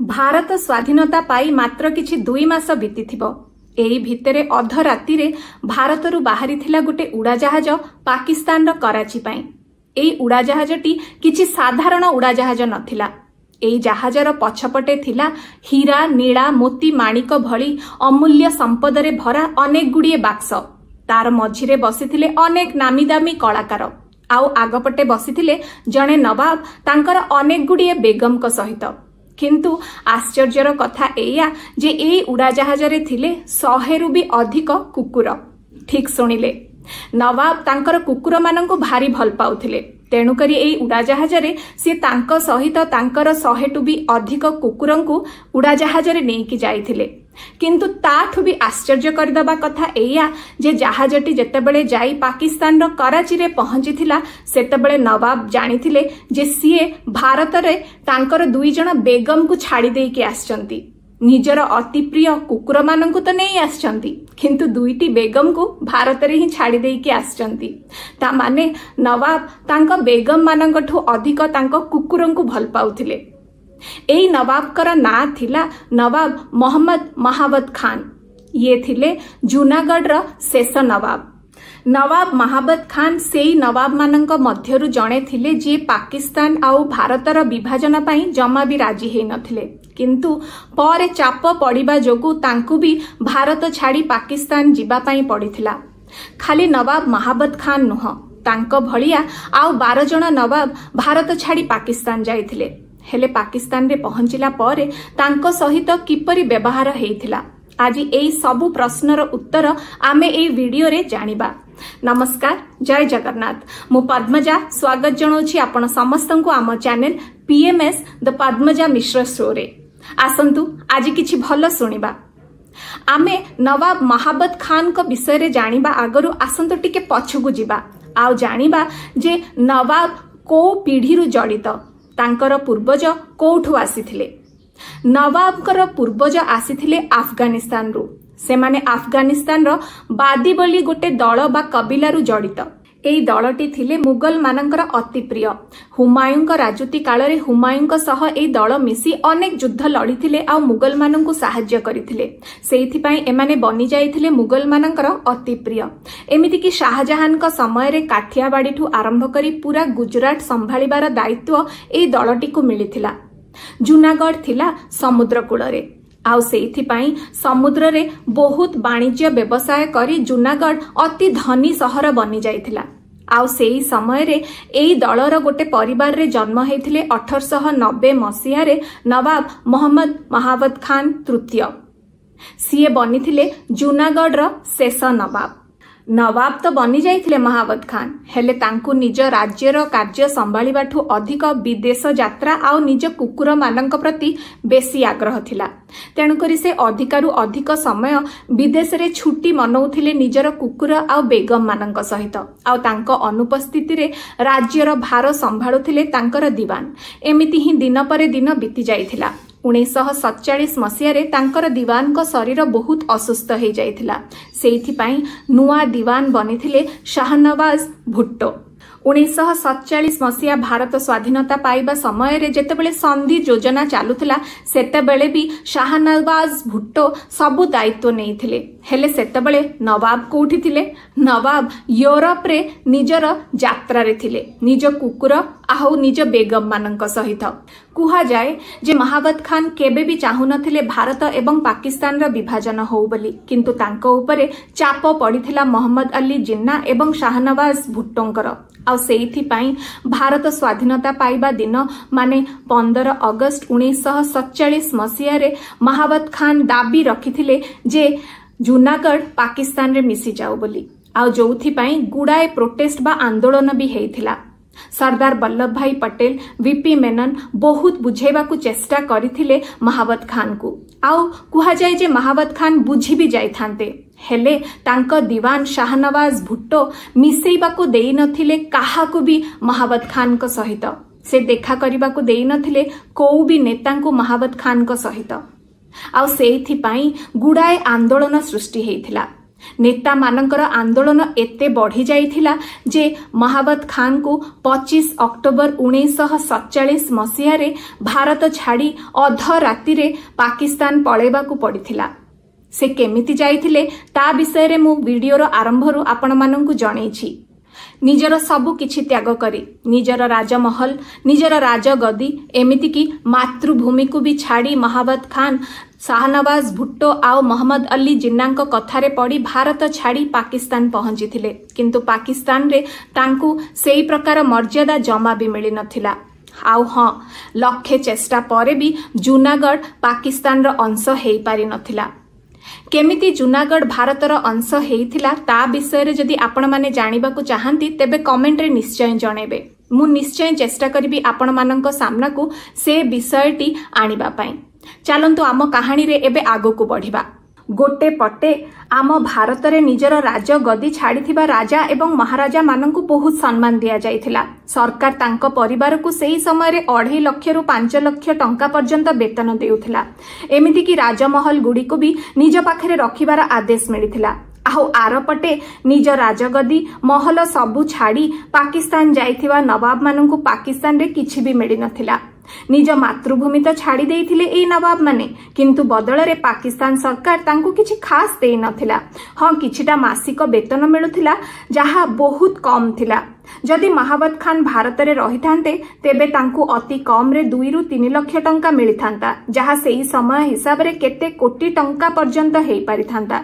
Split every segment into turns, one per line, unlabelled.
भारत स्वाधीनता पाई मात्र किछि 2 मास बीतीथिबो। एई भितरे अध रातिरे भारतरु बाहरिथिला गोटे उड़ाजाहाज पाकिस्तान रो कराची पाई। एई उड़ाजाहाजटी किछि साधारण उड़ाजाहाज नथिला। एई जहाजर पछपटे थिला हीरा नीला मोती माणिक भली अमूल्य संपदरे भरा अनेक गुड़िए बाक्स। तार मझिरे बसिथिले अनेक नामी दामी कलाकार। आउ आगपटे बसिथिले जणे नवाब तांकर अनेक गुड़िए बेगमक सहित। किंतु आश्चर्यर कथा एया जे एई उड़ाजाहाजरे थिले 100 रु भी अधिक कुकुर। ठीक सुनिले, नवाब तांकर कुकुर मानंकु भारी भल पाउथिले। तेणु करी एई उड़ाजाहाजरे से तांक सहित तांकर 100 टु भी अधिक कुकुरंकु उड़ाजाहाजरे नेकी जाइथिले। किंतु ताठु भी आश्चर्य करदबा कथा एया जे जहाजटी जेतेबेले जाई पाकिस्तान रो कराची रे पहुंचीथिला सेतेबेले नवाब जानिथिले जे सीए भारत रे तांकर 2 जण बेगम को छाड़ी देके आछंती। निजर अति प्रिय कुकुर मानंकु तो नहीं आछंती, किंतु 2टी बेगम को भारत रे ही छाड़ी देके आछंती। ता माने नवाब तांका बेगम मानंकठु अधिक तांका कुकुरंकु भल पाउथिले। एई नवाबकर ना थिला नवाब मोहम्मद महाबत खान। ये थिले जूनागढ़ शेष नवाब। नवाब महाबत खान सेई नवाब मानंक मध्यरु जणे थिले जे पाकिस्तान आउ भारतर विभाजन पई जमा भी राजी हेई नथिले। किंतु पर चाप पड़िबा जोगु तांकु भी भारत छाड़ी पाकिस्तान जिबा पई पड़िथिला। खाली नवाब महाबत खान नुह, तांक भलिया आउ 12 जण नवाब भारत छाड़ी पाकिस्तान जाइथिले। हेले पाकिस्तान रे पहुंचिला परे तांको सहित किपरि व्यवहार हेइथिला, आज एई सबु प्रश्नर उत्तर आमे एई वीडियो रे जानिबा। नमस्कार, जय जगन्नाथ। मु पद्मजा स्वागत जणाउछि आपण समस्तंकु आम channel PMS the Padmaja Mishra show रे। आसंतु आज किछि भलो सुनिबा। आमे नवाब महाबत खान को विषय रे जानिबा आगरु आसंतु टिके पछकु जिबा आ जानिबा जे नवाब को पीढ़ी रु जड़ित, तांकर पूर्वज कोठु आसीथिले। नवाबकर पूर्वज आसीथिले अफगानिस्तान रु। से माने अफगानिस्तान रो बादी बोली गोटे दल बा कबिला रु जड़ित। एई दलटी थिले मुगल मानंकर अति प्रिय। हुमायूं राजूती काल रे हुमायूं सह एई दल मिसी अनेक युद्ध लड़ीथिले आ मुगल मानंकु सहाय्य करिथिले। सेइथि पई एमाने बनि जाइथिले मुगल मानंकर अति प्रिय। एमिति कि शाहजहान का समय रे काठियाबाड़ी ठु आरंभ करी पूरा गुजरात संभाळिबार दायित्व एई दलटी को मिलिथिला। जूनागढ़ थिला समुद्र कूल रे, आउ सेइथि पई समुद्र रे बहुत वाणिज्य व्यवसाय करी जूनागढ़ अति धनी सहर बनि जाइथिला। आउ सेई समय रे एई दलर गोटे परिवार रे जन्म हेइथिले 1890 मसिया रे नवाब मोहम्मद महाबत खान तृतीय। सीए बनिथिले जूनागढ़ रो शेष नवाब। नवाब तो बनि जाइथिले महाबत खान, हेले तांकु निज राज्यर कार्य संभाळिबाठु अधिक विदेश यात्रा आउ निज कुकुर मानंक प्रति बेसी आग्रह थिला। तेणु करी से अधिकारु अधिक समय विदेश रे छुट्टी मनौथिले निजर कुकुर आउ बेगम मानंक सहित। आउ तांको अनुपस्थिति रे राज्यर भार संभाळुथिले तांकर दीवान। एमिति ही दिन परे दिन बीती जाइथिला। 1947 मसिया रे तांकर दीवान को शरीर बहुत असुस्थ हो जाइथिला। सेइथि पई नुआ दीवान बनिथिले शाहनवाज भुट्टो। 1947 मसिया भारत स्वाधीनता पाइबा समय रे जेतेबेले संधि योजना चालुथिला सेतेबेले भी शाहनवाज भुट्टो सबु दायित्व नेइथिले। हेले सेतेबेले नवाब कोठी थिले? नवाब यूरोप रे निजर यात्रा रे थिले, निज कुकुर आउ निज बेगम मानंक सहित। कुहा जाए जे महाबत खान केबे भी चाहु नथिले भारत एवं पाकिस्तान रा विभाजन हो बोली, किंतु तांको उपरे चाप पड़िथिला मोहम्मद अली जिन्ना एवं शाहनवाज भुट्टोंकर। आउ सेइथि पई भारत स्वाधीनता पाइबा दिन माने 15 अगस्त 1947 मसिया रे महाबत खान दाबी रखिथिले जे जूनागढ़ पाकिस्तान रे मिसी जाऊ बोली। आउ जोथि पई गुडाए प्रोटेस्ट बा आंदोलन भी हेइथिला। सरदार वल्लभ भाई पटेल, वीपी मेनन बहुत बुझेबा को चेष्टा करिथिले महाबत खान को। आउ कुहा जाय जे महाबत खान बुझी भी जाइथांते, हेले तांको दीवान शाहनवाज भुट्टो मिसेइबा को देई नथिले काहाकु भी महाबत खान को सहित। से देखा करिबा को देई नथिले कोउ भी नेता को महाबत खान को सहित। आउ सेइथि पई गुडाए आंदोलन सृष्टि हेइथिला। नेता मानकर आंदोलन एते बढ़ी जाइथिला जे महाबत खान को 25 अक्टोबर 1947 मसीह रे भारत छाड़ी अध राति रे पाकिस्तान पळेबा को पड़िथिला। से केमिति जाइथिले ता विषय रे मु वीडियोर आरंभरू आपण माननकु जणैछि। निजर सबु किछि त्याग करी निजर राजमहल निजर राजगदी एमिति की मातृभूमि को भी छाड़ी महाबत खान शाहनवाज भुट्टो आउ मोहम्मद अली जिन्नांको कथारे पड़ी भारत छाड़ी पाकिस्तान पहुंची थिले, किंतु पाकिस्तान रे तांकु सेई प्रकार मर्यादा जमा भी मिली नथिला। आउ हाँ, लक्षे चेष्टा परे भी जूनागढ़ पाकिस्तान रो अंश हेई पारि नथिला। केमिति जूनागढ़ भारतर अंश हेइथिला ता विषय रे जदि आपण माने जानिबाकू चाहंती तेबे कमेंट रे निश्चय जणेबे। मु निश्चय चेष्टा करिबी आपण माननक सामनाकू से विषयटी आनिबा पई। चलंतु आम कहानी रे एबे आगो को बढ़िबा। गोटे पटे आम भारत रे निजर राजगदी छाड़ीथिबा राजा एवं महाराजा माननकू बहुत सम्मान दिया जाइथिला। सरकार तांको परिवार को सेही समय रे 2.5 लाख रु 5 लाख टंका पर्यंत वेतन देउथिला। एमिति की राजमहल गुडी को भी निज पाखरे रखिबार आदेश मिलिथिला। आउ आरपटे निज राजगदी महल सबु छाड़ी पाकिस्तान जाइथिबा नवाब माननकू पाकिस्तान रे किछि भी मिली नथिला। निज मातृभूमि तो छाड़ी देइथिले एई नवाब माने, किंतु बदल रे पाकिस्तान सरकार तांकू किछि खास देइ नथिला। हाँ, किछिटा मासिक वेतन मिलुथिला जहा बहुत कम थिला। जदि महाबत खान भारत रे रहिथांते तेबे तांकू अति कम रे 2 रु 3 लाख टंका मिलिथांता, जहा सेई समय हिसाब रे केते कोटी टंका पर्यंत हेई पारिथांता।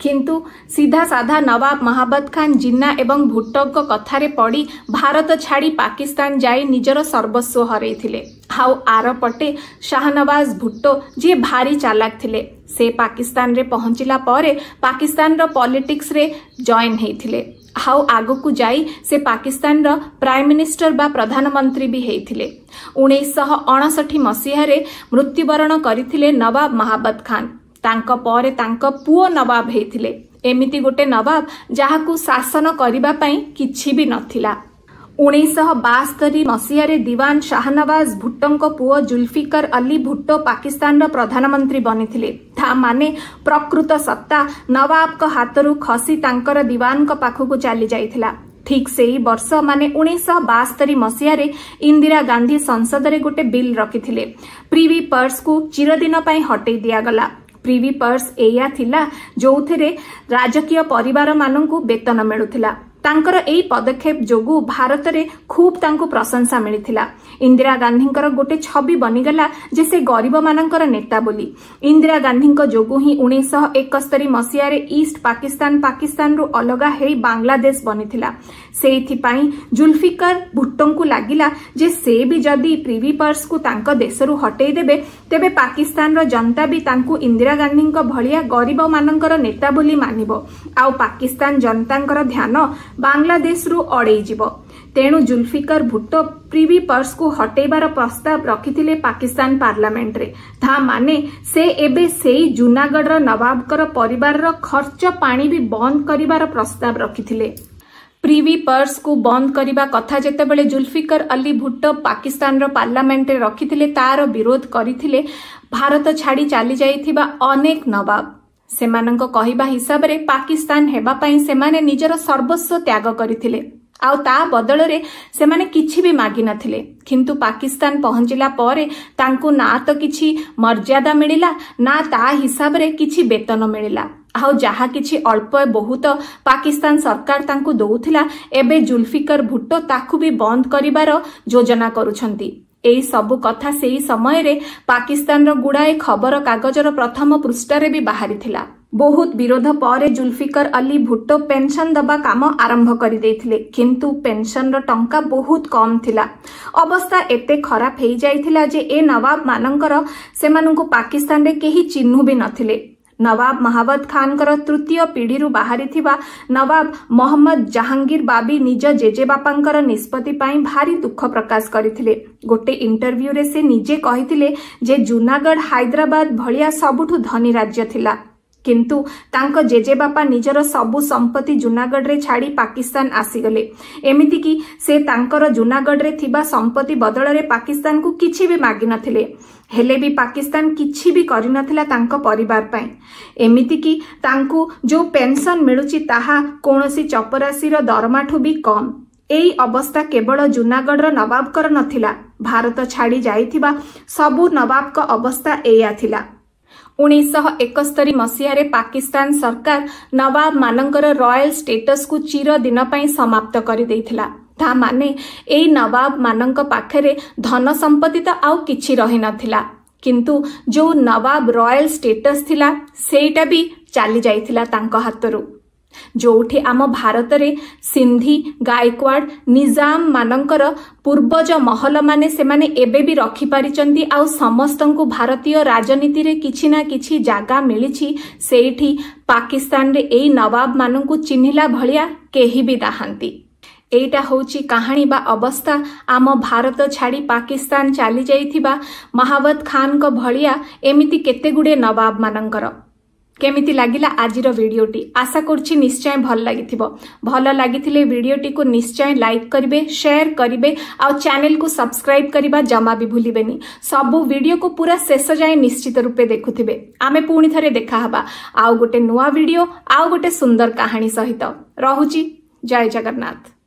किंतु सीधा साधा नवाब महाबत खान जिन्ना एवं भुट्टो कथारे पड़ी भारत छाड़ी पाकिस्तान जाई निजर सर्वस्व हरैथिले। हाउ आर पटे शाहनवाज भुट्टो जी भारी चालाक थिले, से पाकिस्तान रे पहुंचिला परे पाकिस्तान रो पॉलिटिक्स रे जॉइन हेइथिले। हाउ आगो को जाई से पाकिस्तान रो प्राइम मिनिस्टर बा प्रधानमंत्री भी हेइथिले। 1959 मसीह रे मृत्युवरण करिथिले नवाब महाबत खान। तांको परे तांको पुओ नवाब हेइथिले। एमिति गोटे नवाब जाहाकू शासन करिबा पई किछि भी नथिला। 1972 मसीह रे दीवान शाहनवाज भुट्टों पुओ जुल्फिकर अली भुट्टो पाकिस्तान रो प्रधानमंत्री बनिथिले। था माने प्रकृत सत्ता नवाब को हाथरू खसी तांकर दीवान को पाखकू चली जाइथिला। ठीक सेही वर्ष माने 1972 मसीह रे इंदिरा गांधी संसद रे गोटे बिल रखिथिले। प्रिवी पर्स को चिरदिन पई हटै दिया गला। प्रिवी पर्स एया थिला जोथरे राजकीय परिवार माननकू वेतन मिलुथिला। तांकर एई पदक्षेप जोगु भारत रे खूब तांकू प्रशंसा मिलिथिला। इंदिरा गांधींकर गोटे छवि बनिगला जे से गरीब मानकर नेता बोली। इंदिरा गांधींक जोगु ही 1971 मसीह रे ईस्ट पाकिस्तान रु अलगा हेई बांग्लादेश बनिथिला। सेइथि पई जुल्फिकर भुट्टोंकू लागिला जे से भी जदी प्रिवी पर्स को तांको देशरु हटेई देबे तेबे पाकिस्तान रो जनता भी तांकू इंदिरा गांधींक भलिया गरीब मानकर नेता बोली मानिबो। आउ पाकिस्तान जनतांकर ध्यान बांग्लादेश रु अड़ेई जीवो। तेणु जुल्फिकर भुट्टो प्रिवी पर्स को हटेबार प्रस्ताव रखिथिले पाकिस्तान पार्लियामेंट रे। था माने से एबे सेई जूनागढ़ रो नवाबकर परिवार रो खर्च पानी भी बंद करिबार प्रस्ताव रखिथिले। प्रिवी पर्स को बंद करिबा कथा जेतेबेले जुल्फिकर अली भुट्टो पाकिस्तान रो पार्लियामेंट रे रखिथिले तार विरोध करिथिले भारत छाड़ी चली जाइथिबा अनेक नवाब। सेमानंको कहिबा हिसाब रे पाकिस्तान हेबा पई सेमाने निजर सर्वस्व त्याग करिथिले। आउ ता बदल रे सेमाने किछि भी मागी नथिले। किंतु पाकिस्तान पहुंचिला परे तांकू ना तो किछि मर्यादा मिलिला ना ता हिसाब रे किछि वेतन मिलिला। आउ जहा किछि अल्प बहुत पाकिस्तान सरकार तांकू दउथिला एबे जुल्फिकर भुट्टो ताकू भी बंद करिबार योजना करूछंती। एई सबु कथा सेई समय रे पाकिस्तान रो गुड़ाए खबर कागजर प्रथम पृष्ठ रे भी बाहरी थिला। बहुत विरोध परे जुल्फिकर अली भुट्टो पेंशन दबा काम आरंभ करि देथिले, किंतु पेंशन रो टंका बहुत कम थिला। अवस्था एते खराब हेई जाइथिला जे ए नवाब मानकर सेमानंकु पाकिस्तान रे केही चिन्हु भी नथिले। नवाब महाबत खानकर तृतीय पीढ़ी बाहरी थिबा नवाब मोहम्मद जहांगीर बाबी निज जेजे बापांकर निष्पत्ति पाई भारी दुख प्रकाश करथिले। गोटे इंटरव्यू रे से निजे कहिथिले जे जूनागढ़ हैदराबाद भलिया सबुठु धनी राज्य थिला। किंतु तांको जेजेबापा निजर सबु संपत्ति जूनागढ़ रे छाड़ी पाकिस्तान आसीगले। एमिति कि से तांकर जूनागढ़ रे थिबा संपत्ति बदल रे पाकिस्तान को किछि भी मागी नथिले, हेले भी पाकिस्तान किछि भी करि नथिला तांको परिवार पई। एमिति कि तांको जो पेंशन मिलुची ताहा कोनोसी चपरासी रो दरमाठू भी कम। एई अवस्था केवल जूनागढ़ रो नवाबकर नथिला, भारत छाड़ी जाइथिबा सबु नवाब का अवस्था एया थिला। 1971 मसीह पाकिस्तान सरकार नवाब मानकर रॉयल स्टेटस को चिर दिन पई समाप्त कर देइथिला। ता माने एई नवाब मानक पाखरे धन संपत्ति तो आउ किछि रहि नथिला, किंतु जो नवाब रॉयल स्टेटस थिला सेटा भी चली जाइथिला तांको हातरू। जोठी आम भारत रे सिंधी गायकवाड़ निजाम मानकर पूर्वज महल माने से माने एबे भी रखि पारिचंती। आउ समस्तंकु भारतीय राजनीति रे किछि ना किछि जागा मिलिछि, सेठी पाकिस्तान रे एई नवाब मानंकु चिन्हिला भलिया केही भी दाहांती। एटा होची कहानी बा अवस्था आम भारत छाड़ी पाकिस्तान चली जाइथिबा महावत खान को भलिया एमिति केते गुडे नवाब मानंकर। केमिति लागिला आजिर वीडियोटी? आशा करछि निश्चय भल लागिथिबो। भल लागिथिले वीडियोटी को निश्चय लाइक करिवे, शेयर करिवे आ चैनल को सब्सक्राइब करिबा जमा भी भूलिबेनी। सबु वीडियो को पूरा शेष जाए निश्चित रूपे देखुथिबे। आमे पुणी थरे देखा हबा आउ गोटे नुआ वीडियो आउ गोटे सुंदर कहानी सहित। रहुची। जय जगन्नाथ।